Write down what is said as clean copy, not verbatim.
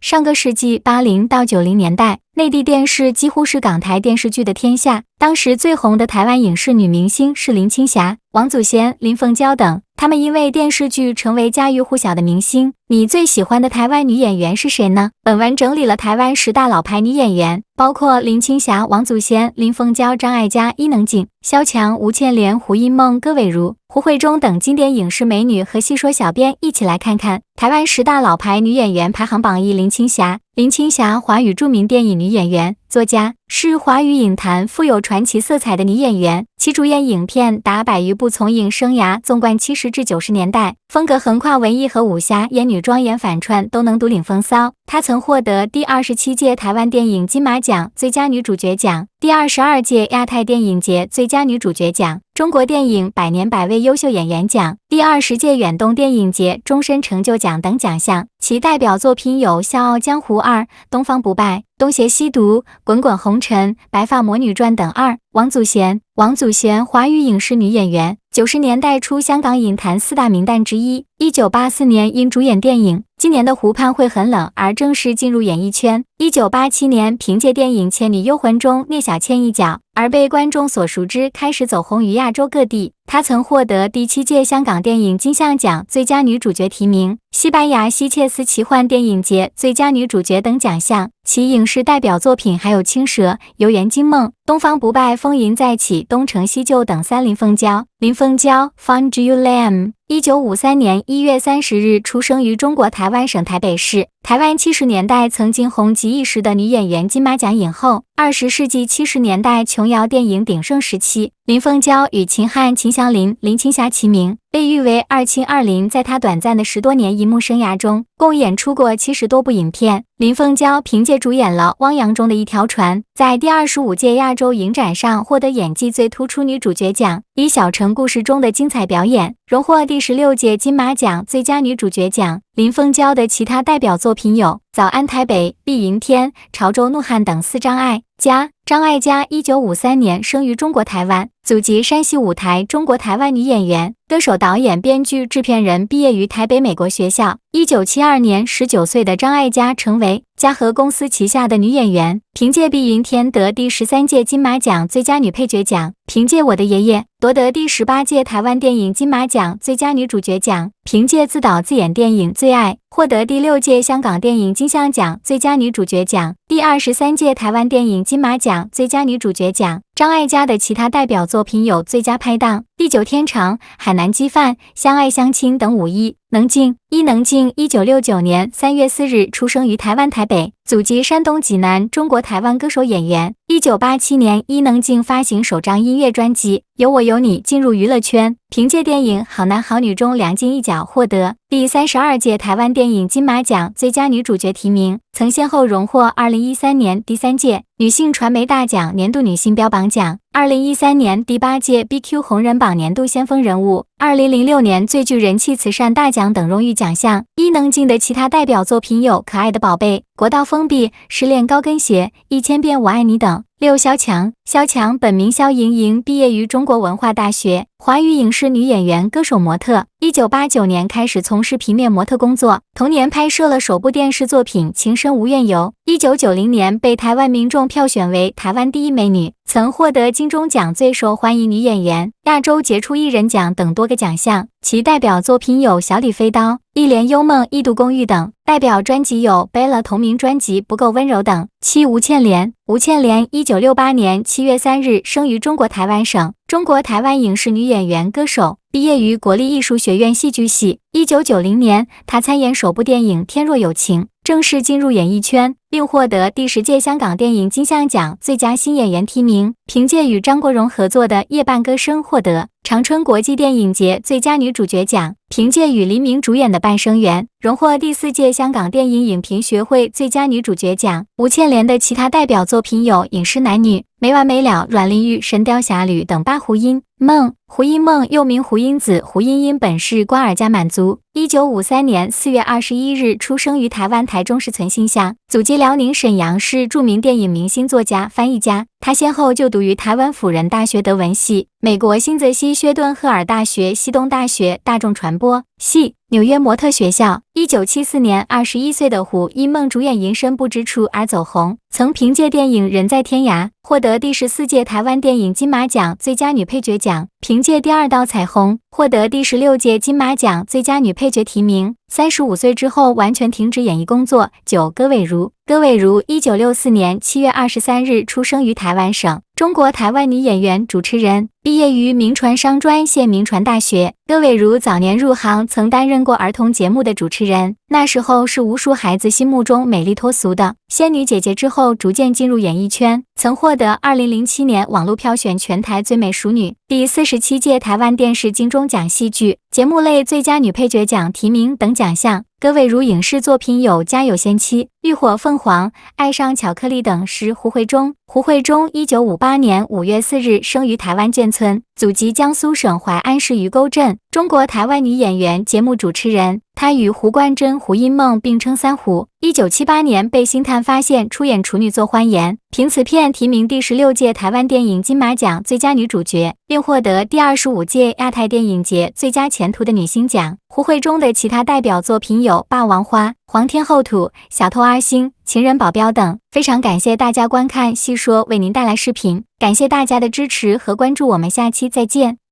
上个世纪80到90年代，内地电视几乎是港台电视剧的天下。当时最红的台湾影视女明星是林青霞、王祖贤、林凤娇等，她们因为电视剧成为家喻户晓的明星。你最喜欢的台湾女演员是谁呢？本文整理了台湾10大老牌女演员，包括林青霞、王祖贤、林凤娇、张艾嘉、伊能静、萧蔷、吴倩莲、胡因梦、歌伟如、胡慧中等经典影视美女和戏说小编一起来看看台湾10大老牌女演员排行榜1。林青霞。林青霞，华语著名电影女演员、作家，是华语影坛富有传奇色彩的女演员，其主演影片达100余部，从影生涯纵贯70至90年代，风格横跨文艺和武侠，演女装演反串都能独领风骚。她曾获得第27届台湾电影金马奖最佳女主角奖、第22届亚太电影节最佳女主角奖、中国电影百年百位优秀演员奖、第20届远东电影节终身成就奖等奖项。其代表作品有《笑傲江湖2》、《东方不败》、《东邪西毒》、《滚滚红尘》、《白发魔女传》等。王祖贤。王祖贤，华语影视女演员，90年代初香港影坛4大名旦之一。1984年因主演电影《今年的湖畔会很冷》而正式进入演艺圈。1987年凭借电影《倩女幽魂》中聂小倩一角而被观众所熟知，开始走红于亚洲各地。她曾获得第7届香港电影金像奖最佳女主角提名、西班牙希切斯奇幻电影节最佳女主角等奖项。其影视代表作品还有《青蛇》、《游园惊梦》、《东方不败》、《风云再起》、《东成西就》等。林凤娇。林凤娇 Fond du Lam 1953年1月30日出生于中国台湾省台北市。台湾70年代曾经红极一时的女演员，金马奖影后。20世纪70年代琼瑶电影鼎盛时期，林凤娇与秦汉、秦祥林、林青霞齐名，被誉为二秦二林。在她短暂的10多年荧幕生涯中，共演出过70多部影片。林凤娇凭借主演了《汪洋中的一条船》，在第25届亚洲影展上获得演技最突出女主角奖，以《小城故事》中的精彩表演，荣获第16届金马奖最佳女主角奖。林凤娇的其他代表作品有《早安台北》、《碧云天》、《潮州怒汉》等。张艾嘉。张艾嘉1953年生于中国台湾，祖籍山西舞台，中国台湾女演员、歌手、导演、编剧、制片人，毕业于台北美国学校。1972年19岁的张艾嘉成为嘉禾公司旗下的女演员，凭借《碧云天》得第13届金马奖最佳女配角奖，凭借《我的爷爷》夺得第18届台湾电影金马奖最佳女主角奖，凭借自导自演电影《最爱》获得第6届香港电影金像奖最佳女主角奖，第23届台湾电影金马奖最佳女主角奖。张艾嘉的其他代表作品有《最佳拍档》、《地久天长》、《海南鸡饭》、《相爱相亲》等。能静。伊能静1969年3月4日出生于台湾台北，祖籍山东济南，中国台湾歌手演员。1987年，伊能静发行首张音乐专辑《有我有你》，进入娱乐圈，凭借电影《好男好女》中梁静一角获得第32届台湾电影金马奖最佳女主角提名，曾先后荣获2013年第3届女性传媒大奖年度女性标榜奖，2013年第8届 BQ 红人榜年度先锋人物，2006年最具人气慈善大奖等荣誉奖项。伊能静的其他代表作品有《可爱的宝贝》、《国道封闭》、《失恋高跟鞋》、《1000遍我爱你》等。萧蔷。萧蔷本名萧莹莹，毕业于中国文化大学，华语影视女演员、歌手、模特。1989年开始从事平面模特工作，同年拍摄了首部电视作品《情深无怨尤》。1990年被台湾民众票选为台湾第1美女，曾获得金钟奖最受欢迎女演员、亚洲杰出艺人奖等多个奖项。其代表作品有《小李飞刀》、《一帘幽梦》、《异度公寓》等。代表专辑有 Bella 同名专辑《不够温柔》等。吴倩莲。吴倩莲1968年7月3日生于中国台湾省，中国台湾影视女演员、歌手，毕业于国立艺术学院戏剧系。1990年，她参演首部电影《天若有情》，正式进入演艺圈，并获得第10届香港电影金像奖最佳新演员提名，凭借与张国荣合作的《夜半歌声》获得长春国际电影节最佳女主角奖，凭借与黎明主演的《半生缘》荣获第4届香港电影影评学会最佳女主角奖。吴倩莲的其他代表作品有《饮食男女》、《没完没了》、《阮玲玉》、《神雕侠侣》等。胡因梦。胡因梦又名胡因子、胡因因，本是瓜尔佳满族。1953年4月21日出生于台湾台中市存心乡，祖籍辽宁沈阳，是著名电影明星、作家、翻译家。她先后就读于台湾辅仁大学德文系、美国新泽西薛顿赫尔大学西东大学大众传播系、纽约模特学校。1974年，21岁的胡因梦主演《银身不知处》而走红，曾凭借电影《人在天涯》获得第14届台湾电影金马奖最佳女配角奖，凭借《第二道彩虹》获得第16届金马奖最佳女配角提名。35岁之后完全停止演艺工作。9. 戈伟如1964年7月23日出生于台湾省，中国台湾女演员、主持人，毕业于铭传商专线铭传大学。戈伟如早年入行曾担任过儿童节目的主持人，那时候是无数孩子心目中美丽脱俗的仙女姐姐，之后逐渐进入演艺圈，曾获得2007年网络票选全台最美淑女、第47届台湾电视金钟奖戏剧节目类最佳女配角奖提名等奖项。戈伟如影视作品有《家有仙妻》、《浴火凤凰》、《爱上巧克力》等。胡慧中1958年5月4日生于台湾眷村，祖籍江苏省淮安市鱼沟镇，中国台湾女演员、节目主持人。她与胡冠珍、胡因梦并称三胡。1978年被星探发现出演处女作《欢颜》，凭此片提名第16届台湾电影金马奖最佳女主角，并获得第25届亚太电影节最佳前途的女星奖。胡慧中的其他代表作品有《霸王花》、《皇天后土》、《小偷阿星》、《情人保镖》等。非常感谢大家观看细说为您带来视频，感谢大家的支持和关注，我们下期再见。